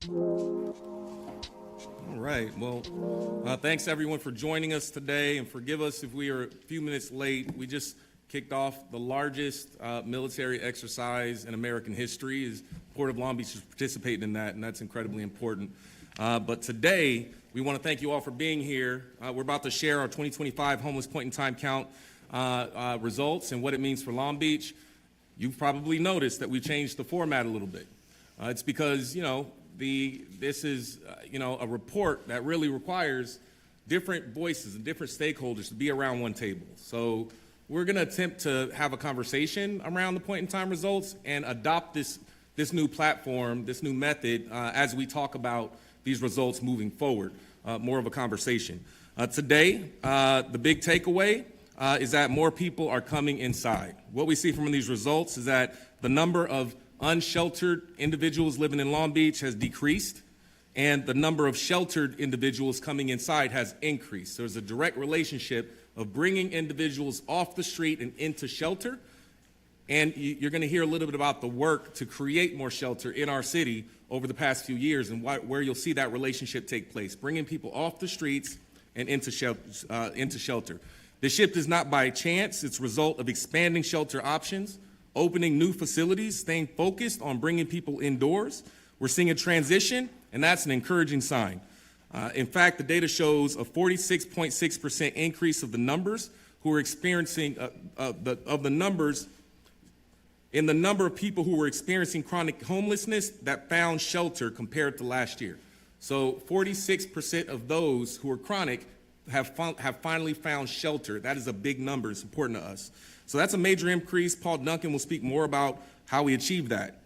All right. Well, thanks everyone for joining us today, and forgive us if we are a few minutes late. We just kicked off the largest military exercise in American history. The Port of Long Beach is participating in that, and that's incredibly important. But today, we want to thank you all for being here. We're about to share our 2025 homeless point-in-time count results and what it means for Long Beach. You've probably noticed that we've changed the format a little bit. It's because, this is, a report that really requires different voices and different stakeholders to be around one table. So we're going to attempt to have a conversation around the point-in-time results and adopt this new platform, this new method, as we talk about these results moving forward, more of a conversation. Today, the big takeaway is that more people are coming inside. What we see from these results is that the number of unsheltered individuals living in Long Beach has decreased, and the number of sheltered individuals coming inside has increased. There's a direct relationship of bringing individuals off the street and into shelter, and you're going to hear a little bit about the work to create more shelter in our city over the past few years and where you'll see that relationship take place, bringing people off the streets and into shelter. This shift is not by chance. It's a result of expanding shelter options, opening new facilities, staying focused on bringing people indoors. We're seeing a transition, and that's an encouraging sign. In fact, the data shows a 46.6% increase of the numbers who are experiencing, in the number of people who were experiencing chronic homelessness that found shelter compared to last year. So 46% of those who are chronic have finally found shelter. That is a big number. It's important to us. So that's a major increase. Paul Duncan will speak more about how we achieved that.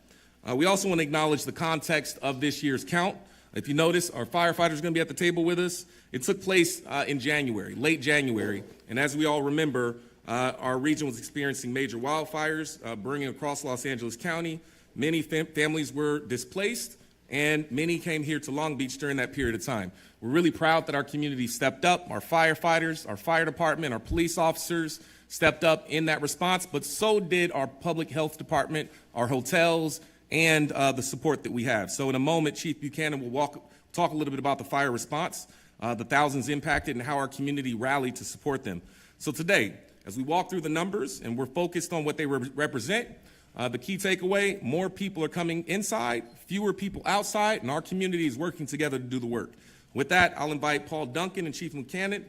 We also want to acknowledge the context of this year's count. If you notice, our firefighters are going to be at the table with us. It took place in January, late January. And as we all remember, our region was experiencing major wildfires burning across Los Angeles County. Many families were displaced, and many came here to Long Beach during that period of time. We're really proud that our community stepped up. Our firefighters, our fire department, our police officers stepped up in that response, but so did our public health department, our hotels, and the support that we have. So in a moment, Chief Buchanan will talk a little bit about the fire response, the thousands impacted, and how our community rallied to support them. So today, as we walk through the numbers and we're focused on what they represent, the key takeaway, more people are coming inside, fewer people outside, and our community is working together to do the work. With that, I'll invite Paul Duncan and Chief Buchanan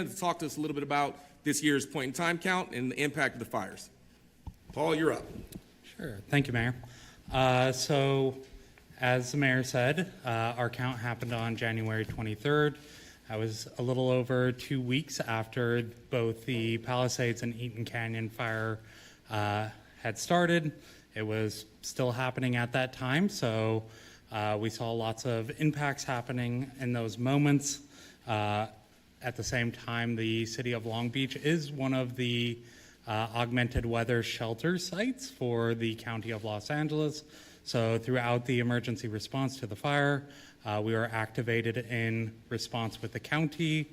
to talk to us a little bit about this year's point-in-time count and the impact of the fires. Paul, you're up. Sure. Thank you, Mayor. So, as the mayor said, our count happened on January 23rd. That was a little over 2 weeks after both the Palisades and Eaton Canyon fire had started. It was still happening at that time, so we saw lots of impacts happening in those moments. At the same time, the city of Long Beach is one of the augmented weather shelter sites for the county of Los Angeles. So throughout the emergency response to the fire, we were activated in response with the county,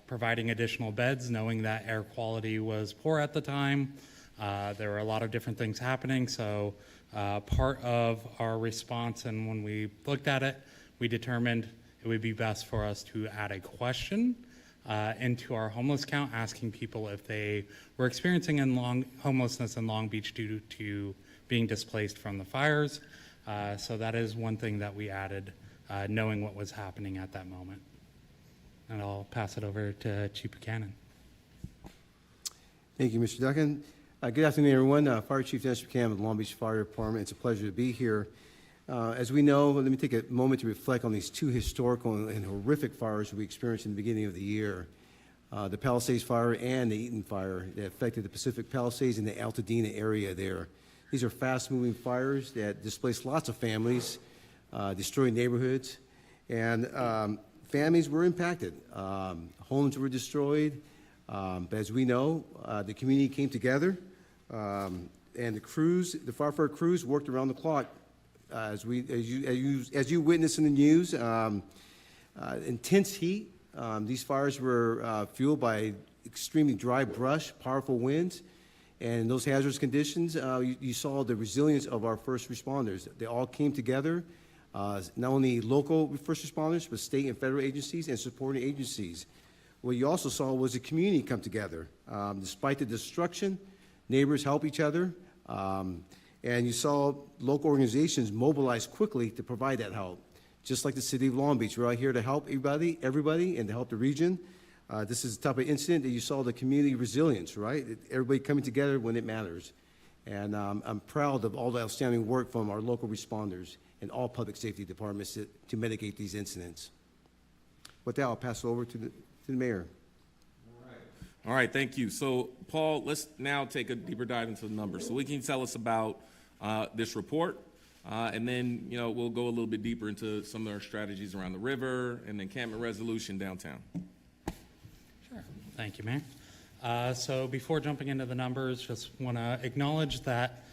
providing additional beds, knowing that air quality was poor at the time. There were a lot of different things happening. So part of our response, and when we looked at it, we determined it would be best for us to add a question into our homeless count, asking people if they were experiencing homelessness in Long Beach due to being displaced from the fires. So that is one thing that we added, knowing what was happening at that moment. And I'll pass it over to Chief Buchanan. Thank you, Mr. Duncan. Good afternoon, everyone. Fire Chief Dennis Buchanan with the Long Beach Fire Department. It's a pleasure to be here. As we know, let me take a moment to reflect on these two historical and horrific fires we experienced in the beginning of the year. The Palisades fire and the Eaton fire that affected the Pacific Palisades and the Altadena area there. These are fast-moving fires that displaced lots of families, destroyed neighborhoods, and families were impacted. Homes were destroyed. But as we know, the community came together, and the firefighter crews worked around the clock. As you witnessed in the news, intense heat. These fires were fueled by extremely dry brush, powerful winds, and in those hazardous conditions, you saw the resilience of our first responders. They all came together not only local first responders, but state and federal agencies and supporting agencies. What you also saw was the community come together. Despite the destruction, neighbors help each other, and you saw local organizations mobilize quickly to provide that help. Just like the city of Long Beach, we're out here to help everybody, and to help the region. This is the type of incident that you saw the community resilience, right? Everybody coming together when it matters. And I'm proud of all the outstanding work from our local responders and all public safety departments to mitigate these incidents. With that, I'll pass it over to the mayor. All right, thank you. So, Paul, let's now take a deeper dive into the numbers. So, what can you tell us about this report? And then, we'll go a little bit deeper into some of our strategies around the river and the encampment resolution downtown. Sure. Thank you, Mayor. So before jumping into the numbers, just want to acknowledge that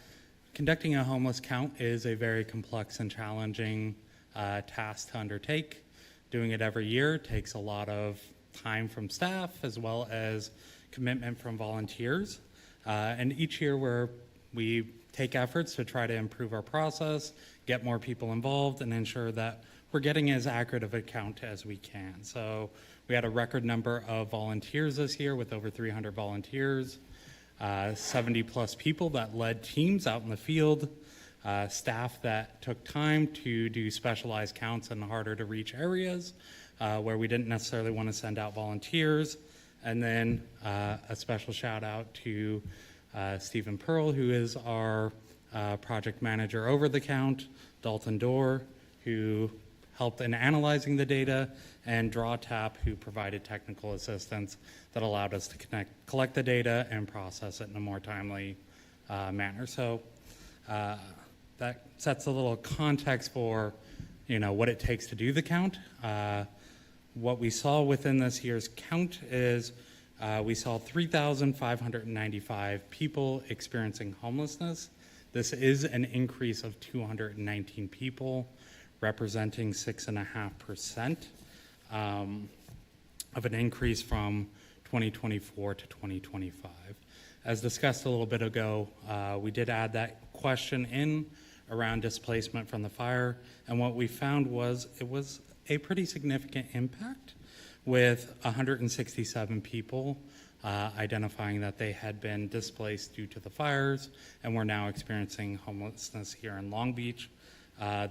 conducting a homeless count is a very complex and challenging task to undertake. Doing it every year takes a lot of time from staff as well as commitment from volunteers. And each year we take efforts to try to improve our process, get more people involved, and ensure that we're getting as accurate of a count as we can. So we had a record number of volunteers this year with over 300 volunteers, 70 plus people that led teams out in the field, staff that took time to do specialized counts in harder to reach areas where we didn't necessarily want to send out volunteers. And then a special shout out to Stephen Pearl, who is our project manager over the count, Dalton Dorr, who helped in analyzing the data, and DrawTap, who provided technical assistance that allowed us to collect the data and process it in a more timely manner. So that sets a little context for what it takes to do the count. What we saw within this year's count is we saw 3,595 people experiencing homelessness. This is an increase of 219 people, representing 6.5% of an increase from 2024 to 2025. As discussed a little bit ago, we did add that question in around displacement from the fire, and what we found was it was a pretty significant impact, with 167 people identifying that they had been displaced due to the fires and were now experiencing homelessness here in Long Beach.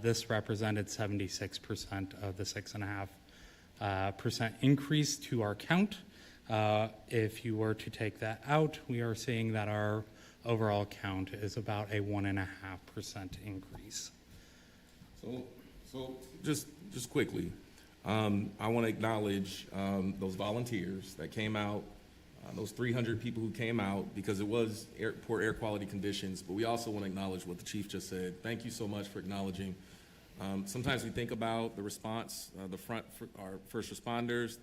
This represented 76% of the 6.5% increase to our count. If you were to take that out, we are seeing that our overall count is about a 1.5% increase. So just quickly, I want to acknowledge those volunteers that came out, those 300 people who came out, because it was poor air quality conditions, but we also want to acknowledge what the chief just said. Thank you so much for acknowledging. Sometimes we think about the response, the front for our first responders,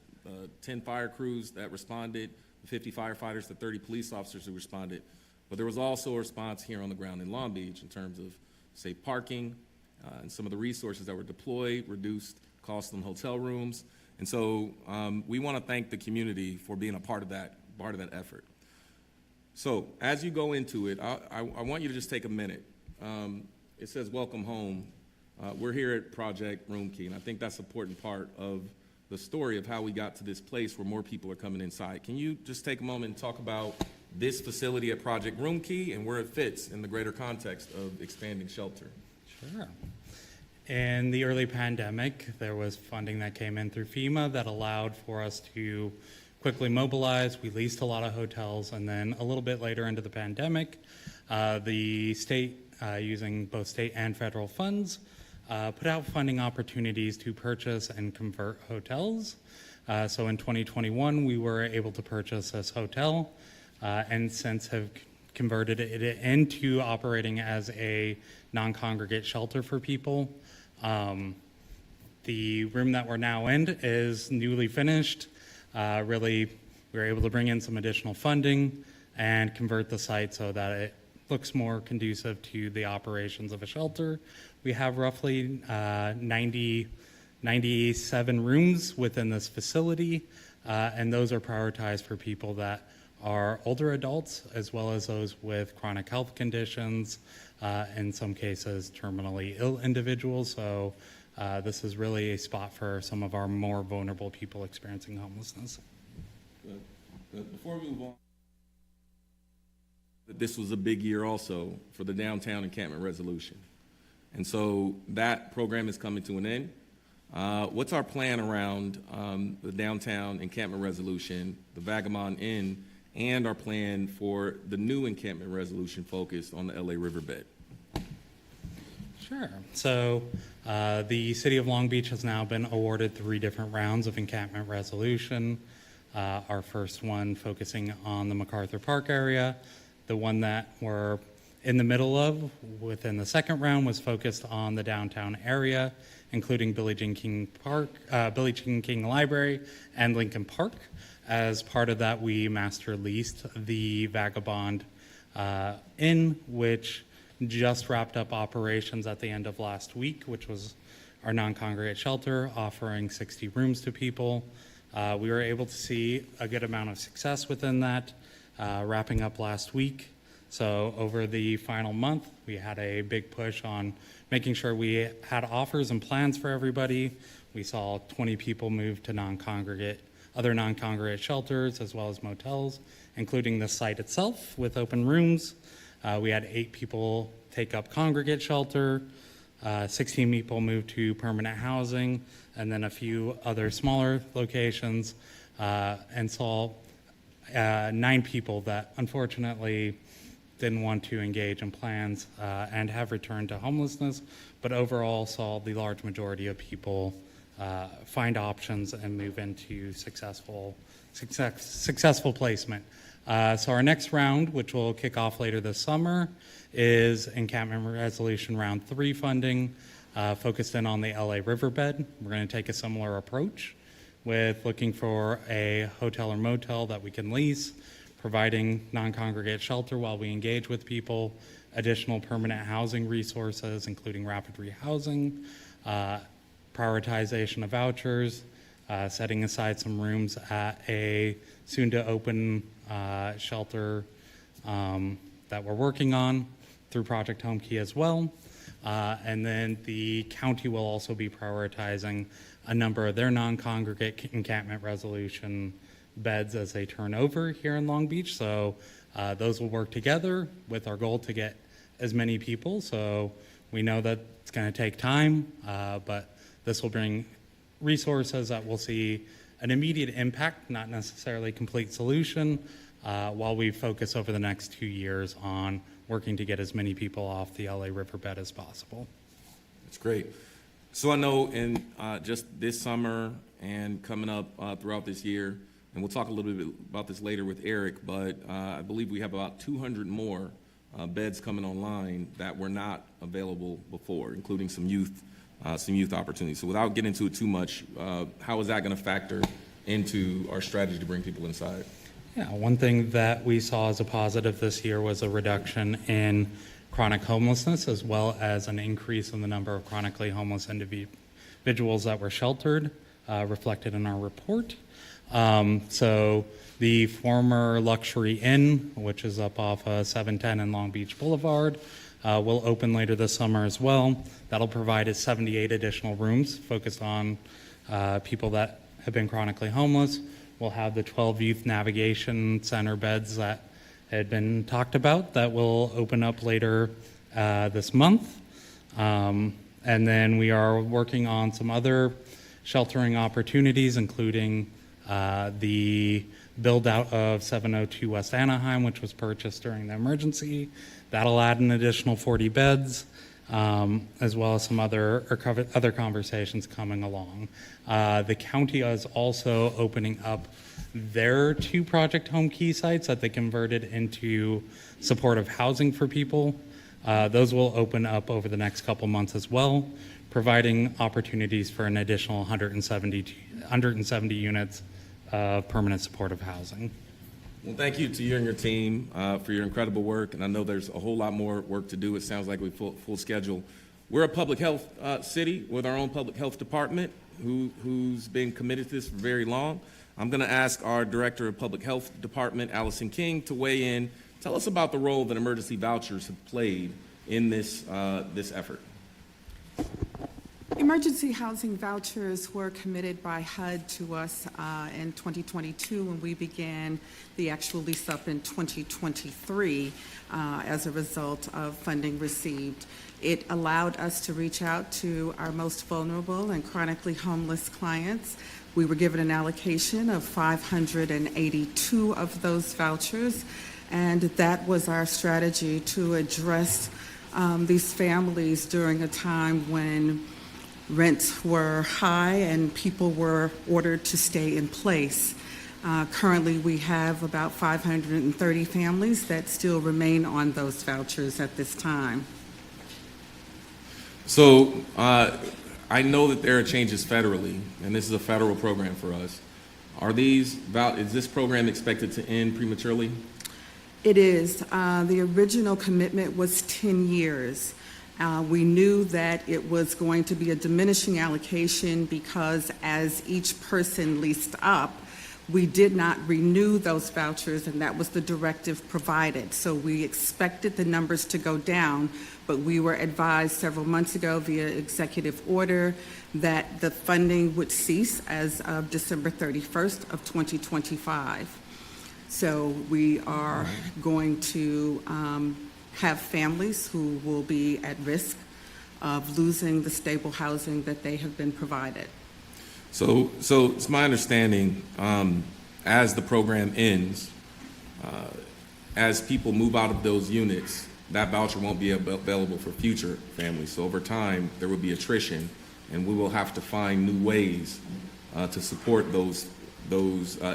10 fire crews that responded, the 50 firefighters, the 30 police officers who responded, but there was also a response here on the ground in Long Beach in terms of safe parking and some of the resources that were deployed, reduced costs on hotel rooms. And so we want to thank the community for being a part of that effort. So as you go into it, I want you to just take a minute. It says welcome home. We're here at Project Room Key, and I think that's an important part of the story of how we got to this place where more people are coming inside. Can you just take a moment and talk about this facility at Project Room Key and where it fits in the greater context of expanding shelter? Sure. In the early pandemic, there was funding that came in through FEMA that allowed for us to quickly mobilize. We leased a lot of hotels, and then a little bit later into the pandemic, the state, using both state and federal funds, put out funding opportunities to purchase and convert hotels. So in 2021, we were able to purchase this hotel and since have converted it into operating as a non-congregate shelter for people. The room that we're now in is newly finished. Really, we were able to bring in some additional funding and convert the site so that it looks more conducive to the operations of a shelter. We have roughly 97 rooms within this facility, and those are prioritized for people that are older adults, as well as those with chronic health conditions, in some cases terminally ill individuals. So this is really a spot for some of our more vulnerable people experiencing homelessness. Before we move on, this was a big year also for the downtown encampment resolution. And so that program is coming to an end. What's our plan around the downtown encampment resolution, the Vagabond Inn, and our plan for the new encampment resolution focused on the LA riverbed? Sure. So the City of Long Beach has now been awarded 3 different rounds of encampment resolution. Our first one focusing on the MacArthur Park area. The one that we're in the middle of within the second round was focused on the downtown area, including Billie Jean King Library and Lincoln Park. As part of that, we master leased the Vagabond Inn, which just wrapped up operations at the end of last week, which was our non-congregate shelter, offering 60 rooms to people. We were able to see a good amount of success within that, wrapping up last week. So over the final month, we had a big push on making sure we had offers and plans for everybody. We saw 20 people move to other non-congregate shelters as well as motels, including the site itself with open rooms. We had 8 people take up congregate shelter, 16 people moved to permanent housing, and then a few other smaller locations, and saw 9 people that unfortunately didn't want to engage in plans and have returned to homelessness, but overall saw the large majority of people find options and move into successful placement. So our next round, which will kick off later this summer, is encampment resolution round 3 funding, focused in on the LA riverbed. We're going to take a similar approach with looking for a hotel or motel that we can lease, providing non-congregate shelter while we engage with people, additional permanent housing resources, including rapid rehousing, prioritization of vouchers, setting aside some rooms at a soon-to-open shelter that we're working on through Project Home Key as well. And then the county will also be prioritizing a number of their non-congregate encampment resolution beds as they turn over here in Long Beach. So those will work together with our goal to get as many people. So we know that it's going to take time, but this will bring resources that will see an immediate impact, not necessarily complete solution, while we focus over the next 2 years on working to get as many people off the LA riverbed as possible. That's great. So I know in just this summer and coming up throughout this year, and we'll talk a little bit about this later with Eric, but I believe we have about 200 more beds coming online that were not available before, including some youth opportunities. So without getting into it too much, how is that going to factor into our strategy to bring people inside? Yeah, one thing that we saw as a positive this year was a reduction in chronic homelessness, as well as an increase in the number of chronically homeless individuals that were sheltered, reflected in our report. So the former Luxury Inn, which is up off 710 and Long Beach Boulevard, will open later this summer as well. That'll provide us 78 additional rooms focused on people that have been chronically homeless. We'll have the 12 youth navigation center beds that had been talked about that will open up later this month. And then we are working on some other sheltering opportunities, including the build out of 702 West Anaheim, which was purchased during the emergency. That'll add an additional 40 beds, as well as some other conversations coming along. The county is also opening up their 2 Project Home Key sites that they converted into supportive housing for people. Those will open up over the next couple months as well, providing opportunities for an additional 170 units of permanent supportive housing. Well, thank you to you and your team for your incredible work, and I know there's a whole lot more work to do. It sounds like we full schedule. We're a public health city with our own public health department who's been committed to this for very long. I'm going to ask our Director of Public Health Department, Allison King, to weigh in. Tell us about the role that emergency vouchers have played in this effort? Emergency housing vouchers were committed by HUD to us in 2022 when we began the actual lease up in 2023 as a result of funding received. It allowed us to reach out to our most vulnerable and chronically homeless clients. We were given an allocation of 582 of those vouchers, and that was our strategy to address these families during a time when rents were high and people were ordered to stay in place. Currently, we have about 530 families that still remain on those vouchers at this time. So I know that there are changes federally, and this is a federal program for us. Is this program expected to end prematurely? It is. The original commitment was 10 years. We knew that it was going to be a diminishing allocation because as each person leased up, we did not renew those vouchers, and that was the directive provided. So we expected the numbers to go down, but we were advised several months ago via executive order that the funding would cease as of December 31st of 2025. So we are going to have families who will be at risk of losing the stable housing that they have been provided. So it's my understanding, as the program ends, as people move out of those units, that voucher won't be available for future families. So over time, there will be attrition, and we will have to find new ways to support those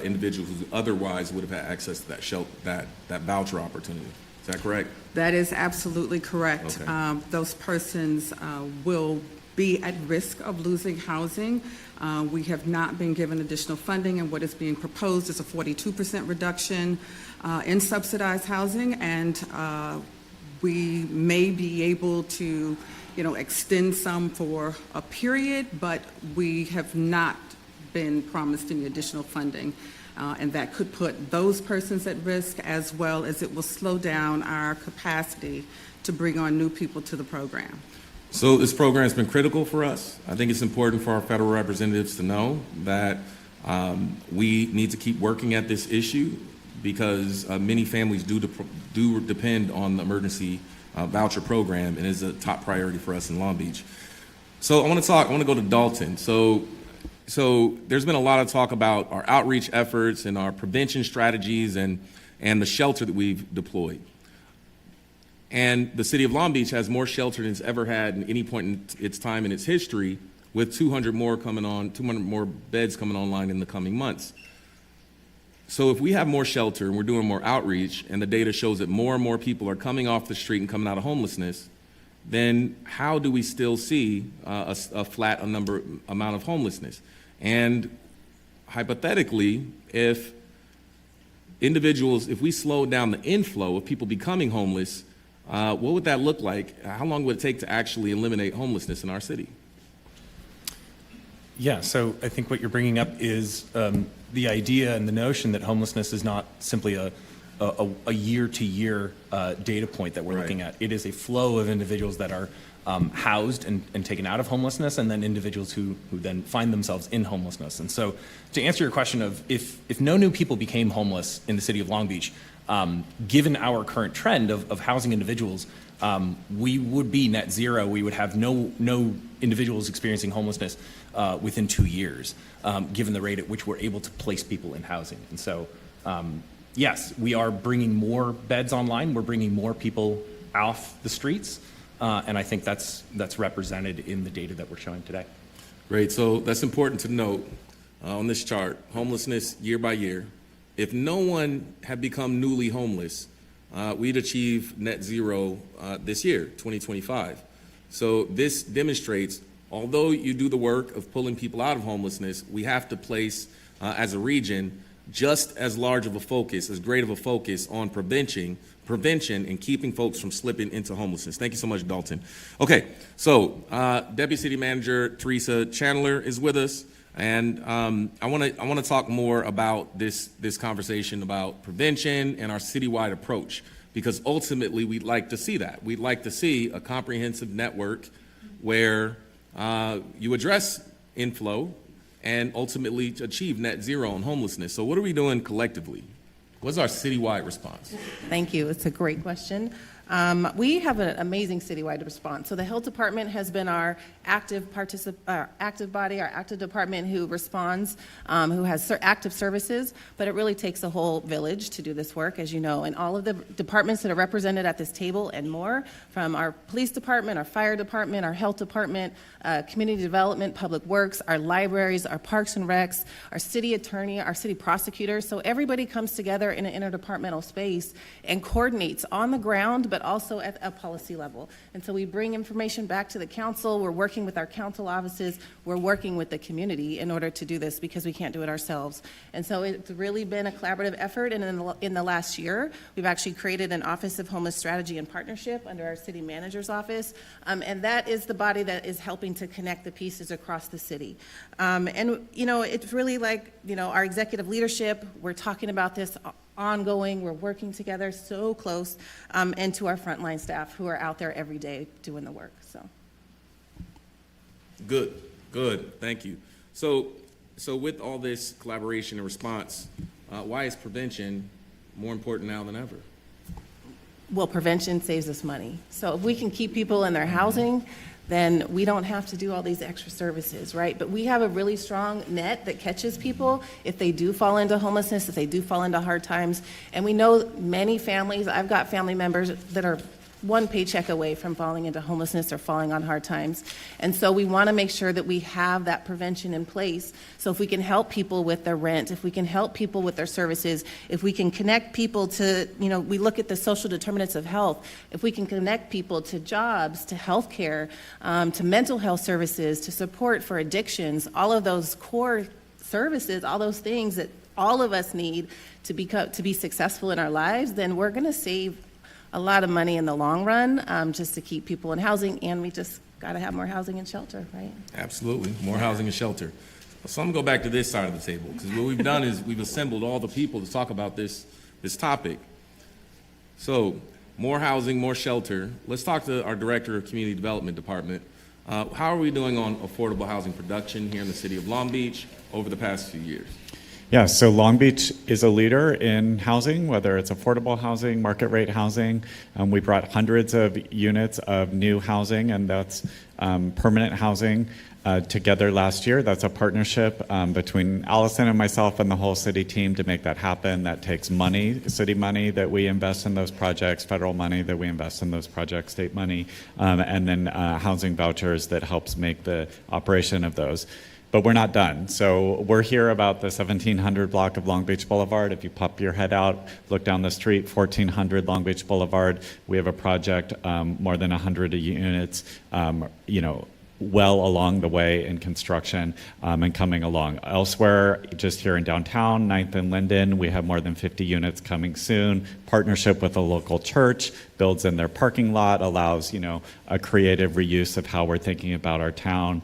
individuals who otherwise would have had access to that voucher opportunity. Is that correct? That is absolutely correct. Okay. Those persons will be at risk of losing housing. We have not been given additional funding, and what is being proposed is a 42% reduction in subsidized housing, and we may be able to, extend some for a period, but we have not been promised any additional funding. And that could put those persons at risk, as well as it will slow down our capacity to bring on new people to the program. So this program has been critical for us. I think it's important for our federal representatives to know that we need to keep working at this issue because many families do depend on the emergency voucher program, and is a top priority for us in Long Beach. So I want to go to Dalton. So there's been a lot of talk about our outreach efforts and our prevention strategies and the shelter that we've deployed. And the city of Long Beach has more shelter than it's ever had in any point in its time in its history, with 200 more beds coming online in the coming months. So if we have more shelter and we're doing more outreach, and the data shows that more and more people are coming off the street and coming out of homelessness, then how do we still see a flat amount of homelessness? And hypothetically, if we slow down the inflow of people becoming homeless, what would that look like? How long would it take to actually eliminate homelessness in our city? Yeah, so I think what you're bringing up is the idea and the notion that homelessness is not simply a year-to-year data point that we're looking at. It is a flow of individuals that are housed and taken out of homelessness, and then individuals who then find themselves in homelessness. And so to answer your question of if no new people became homeless in the city of Long Beach, given our current trend of housing individuals, we would be net zero. We would have no individuals experiencing homelessness within 2 years, given the rate at which we're able to place people in housing. And so, yes, we are bringing more beds online. We're bringing more people off the streets, and I think that's represented in the data that we're showing today. Great. So that's important to note on this chart. Homelessness year by year. If no one had become newly homeless, we'd achieve net zero this year, 2025. So this demonstrates, although you do the work of pulling people out of homelessness, we have to place, as a region, just as large of a focus, as great of a focus on prevention and keeping folks from slipping into homelessness. Thank you so much, Dalton. Okay, so Deputy City Manager Teresa Chandler is with us, and I want to talk more about this conversation about prevention and our citywide approach. because ultimately we'd like to see that. We'd like to see a comprehensive network where you address inflow and ultimately achieve net zero on homelessness. So what are we doing collectively? What's our citywide response? Thank you. It's a great question. We have an amazing citywide response. So the health department has been our active body, our active department who responds, who has active services, but it really takes a whole village to do this work, as you know, and all of the departments that are represented at this table and more, from our police department, our fire department, our health department, community development, public works, our libraries, our parks and recs, our city attorney, our city prosecutor. So everybody comes together in an interdepartmental space and coordinates on the ground, but also at a policy level. And so we bring information back to the council. We're working with our council offices. We're working with the community in order to do this because we can't do it ourselves. And so it's really been a collaborative effort. And in the last year, we've actually created an Office of Homeless Strategy and Partnership under our city manager's office. And that is the body that is helping to connect the pieces across the city. And, you know, it's really like, you know, our executive leadership, we're talking about this ongoing, we're working together so close, and to our frontline staff who are out there every day doing the work, so. Good, thank you. So with all this collaboration and response, why is prevention more important now than ever? Well, prevention saves us money. So if we can keep people in their housing, then we don't have to do all these extra services, right? But we have a really strong net that catches people if they do fall into homelessness, if they do fall into hard times. And we know many families, I've got family members that are one paycheck away from falling into homelessness or falling on hard times. And so we want to make sure that we have that prevention in place. So if we can help people with their rent, if we can help people with their services, if we can connect people to, you know, we look at the social determinants of health, if we can connect people to jobs, to healthcare, to mental health services, to support for addictions, all of those core services, all those things that all of us need to be successful in our lives, then we're going to save a lot of money in the long run, just to keep people in housing, and we just got to have more housing and shelter, right? Absolutely, more housing and shelter. So I'm gonna go back to this side of the table, because what we've done is we've assembled all the people to talk about this topic. So, more housing, more shelter. Let's talk to our Director of Community Development Department. How are we doing on affordable housing production here in the city of Long Beach over the past few years? Yeah, so Long Beach is a leader in housing, whether it's affordable housing, market rate housing. We brought hundreds of units of new housing, and that's permanent housing together last year. That's a partnership between Allison and myself and the whole city team to make that happen. That takes money, city money that we invest in those projects, federal money that we invest in those projects, state money, and then housing vouchers that helps make the operation of those. But we're not done. So we're here about the 1700 block of Long Beach Boulevard. If you pop your head out, look down the street, 1400 Long Beach Boulevard. We have a project, more than 100 units, you know, well along the way in construction and coming along. Elsewhere, just here in downtown, 9th and Linden, we have more than 50 units coming soon. Partnership with a local church, builds in their parking lot, allows, you know, a creative reuse of how we're thinking about our town.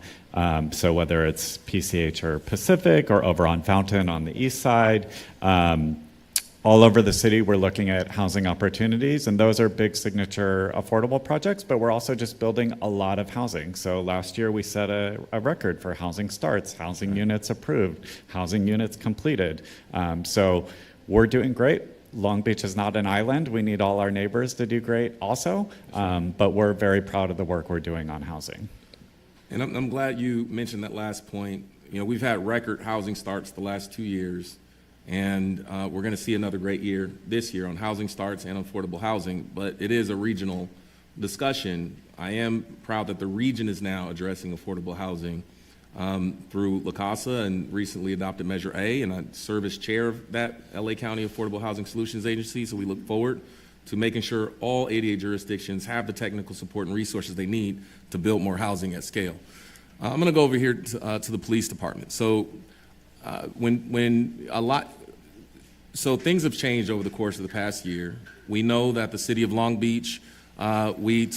So whether it's PCH or Pacific or over on Fountain on the east side, all over the city, we're looking at housing opportunities, and those are big signature affordable projects, but we're also just building a lot of housing. So last year we set a record for housing starts, housing units approved, housing units completed. So we're doing great. Long Beach is not an island. We need all our neighbors to do great also, but we're very proud of the work we're doing on housing. And I'm glad you mentioned that last point. You know, we've had record housing starts the last 2 years, and we're going to see another great year this year on housing starts and affordable housing, but it is a regional discussion. I am proud that the region is now addressing affordable housing through La Casa and recently adopted Measure A, and I serve as chair of that LA County Affordable Housing Solutions Agency, so we look forward to making sure all 88 jurisdictions have the technical support and resources they need to build more housing at scale. I'm going to go over here to the police department. So so things have changed over the course of the past year. We know that the city of Long Beach, we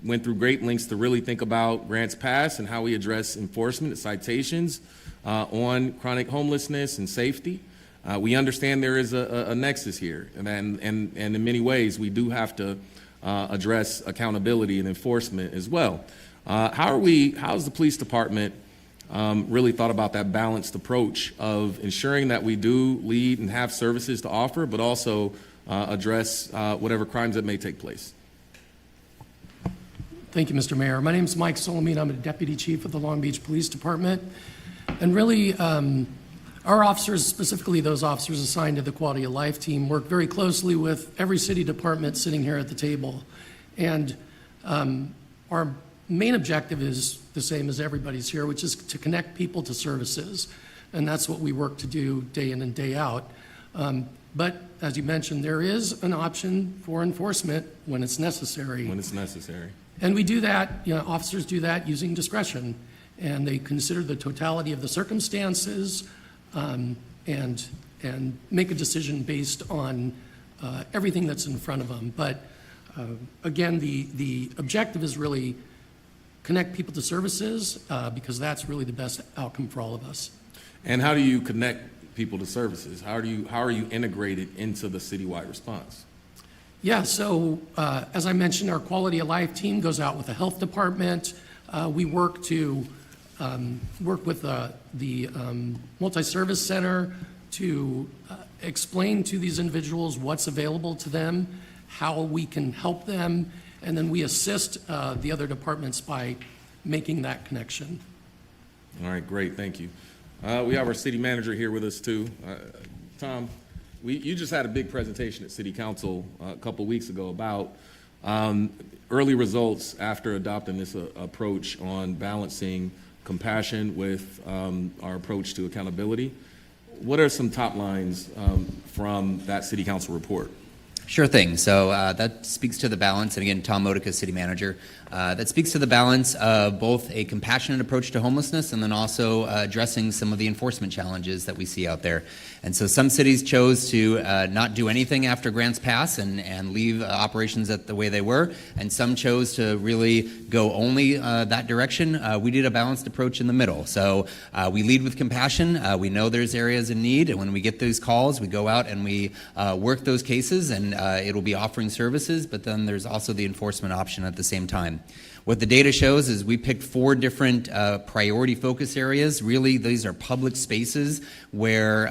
went through great lengths to really think about grants passed and how we address enforcement and citations on chronic homelessness and safety. We understand there is a nexus here, and in many ways, we do have to address accountability and enforcement as well. How's the police department really thought about that balanced approach of ensuring that we do lead and have services to offer, but also address whatever crimes that may take place? Thank you, Mr. Mayor. My name is Mike Solomine. I'm a deputy chief of the Long Beach Police Department. And really, our officers, specifically those officers assigned to the Quality of Life team, work very closely with every city department sitting here at the table. And our main objective is the same as everybody's here, which is to connect people to services. And that's what we work to do day in and day out. But as you mentioned, there is an option for enforcement when it's necessary. When it's necessary. And we do that, officers do that using discretion. And they consider the totality of the circumstances and make a decision based on everything that's in front of them. But again, the objective is really connect people to services because that's really the best outcome for all of us. And how do you connect people to services? How are you integrated into the citywide response? Yeah, so as I mentioned, our Quality of Life team goes out with the health department. We work to work with the multi-service center to explain to these individuals what's available to them, how we can help them, and then we assist the other departments by making that connection. All right, great, thank you. We have our city manager here with us too. Tom, you just had a big presentation at City Council a couple weeks ago about early results after adopting this approach on balancing compassion with our approach to accountability. What are some top lines from that City Council report? Sure thing. So that speaks to the balance, and again, Tom Modica, City Manager, that speaks to the balance of both a compassionate approach to homelessness and then also addressing some of the enforcement challenges that we see out there. And so some cities chose to not do anything after grants pass and leave operations the way they were, and some chose to really go only that direction. We did a balanced approach in the middle. So we lead with compassion. We know there's areas in need, and when we get those calls, we go out and we work those cases, and it'll be offering services, but then there's also the enforcement option at the same time. What the data shows is we picked 4 different priority focus areas. Really, these are public spaces where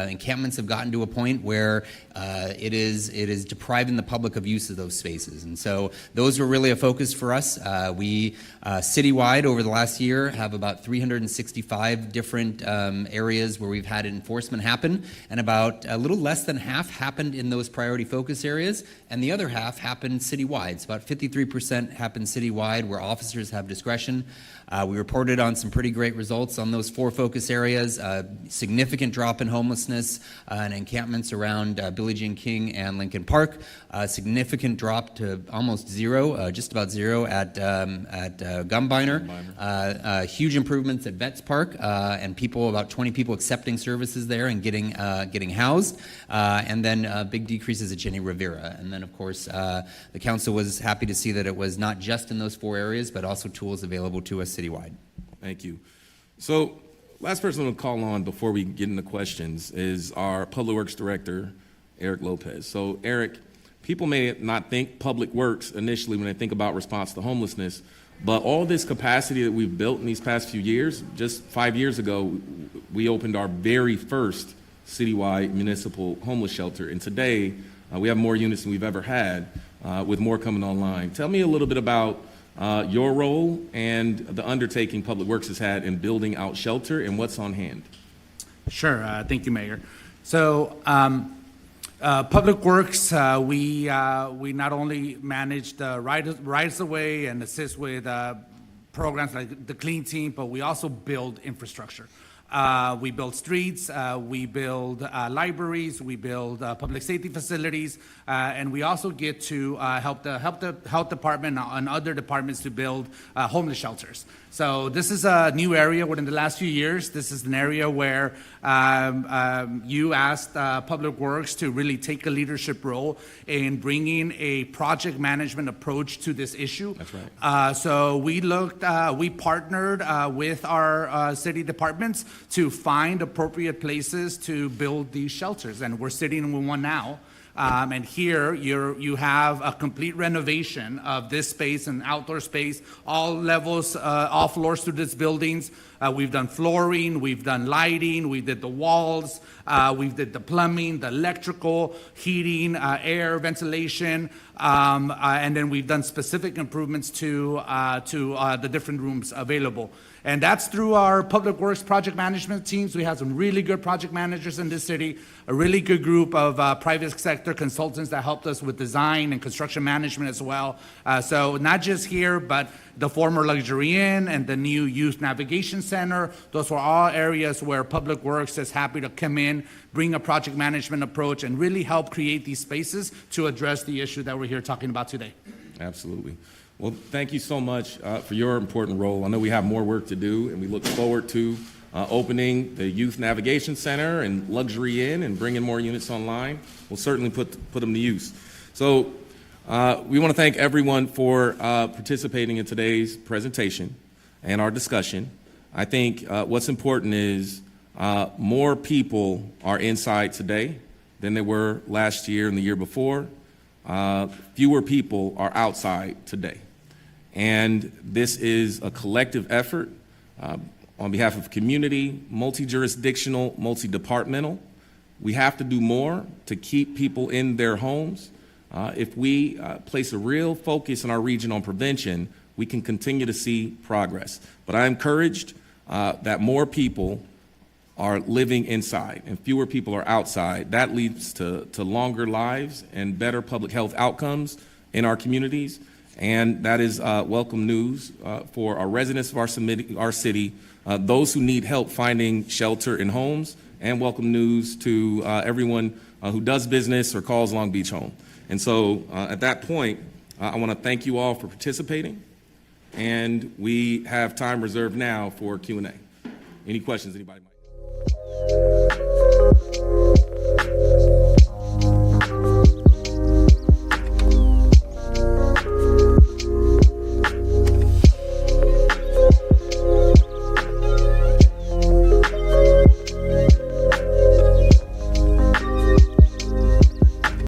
encampments have gotten to a point where it is depriving the public of use of those spaces. And so those were really a focus for us. We citywide over the last year have about 365 different areas where we've had enforcement happen, and about a little less than half happened in those priority focus areas, and the other half happened citywide. So about 53% happened citywide where officers have discretion. We reported on some pretty great results on those 4 focus areas, significant drop in homelessness and encampments around Billie Jean King and Lincoln Park, significant drop to almost zero, just about zero at Gumbiner, huge improvements at Vets Park, and about 20 people accepting services there and getting housed, and then big decreases at Jenny Rivera. And then, of course, the council was happy to see that it was not just in those 4 areas, but also tools available to us citywide. Thank you. So, last person we'll call on before we get into questions is our Public Works Director, Eric Lopez. So, Eric, people may not think Public Works initially when they think about response to homelessness, but all this capacity that we've built in these past few years, just 5 years ago, we opened our very first citywide municipal homeless shelter, and today we have more units than we've ever had, with more coming online. Tell me a little bit about your role and the undertaking Public Works has had in building out shelter and what's on hand. Sure. Thank you, Mayor. So Public Works, we not only manage the rights-of-way and assist with programs like the Clean Team, but we also build infrastructure. We build streets, we build libraries, we build public safety facilities, and we also get to help the health department and other departments to build homeless shelters. So this is a new area within the last few years. This is an area where you asked Public Works to really take a leadership role in bringing a project management approach to this issue. That's right. So we partnered with our city departments to find appropriate places to build these shelters. And we're sitting in one now. And here you have a complete renovation of this space and outdoor space, all levels, all floors to these buildings. We've done flooring, we've done lighting, we did the walls, we did the plumbing, the electrical, heating, air, ventilation, and then we've done specific improvements to the different rooms available. And that's through our public works project management teams. We have some really good project managers in this city, a really good group of private sector consultants that helped us with design and construction management as well. So not just here, but the former Luxury Inn and the new Youth Navigation Center. Those were all areas where Public Works is happy to come in, bring a project management approach, and really help create these spaces to address the issue that we're here talking about today. Absolutely. Well, thank you so much for your important role. I know we have more work to do, and we look forward to opening the Youth Navigation Center and Luxury Inn and bringing more units online. We'll certainly put them to use. So we want to thank everyone for participating in today's presentation and our discussion. I think what's important is more people are inside today than they were last year and the year before. Fewer people are outside today. And this is a collective effort on behalf of community, multi-jurisdictional, multi-departmental. We have to do more to keep people in their homes. If we place a real focus in our region on prevention, we can continue to see progress. But I'm encouraged that more people are living inside and fewer people are outside. That leads to longer lives and better public health outcomes in our communities. And that is welcome news for our residents of our city, those who need help finding shelter in homes, and welcome news to everyone who does business or calls Long Beach home. And so at that point, I want to thank you all for participating. And we have time reserved now for Q&A. Any questions anybody might have?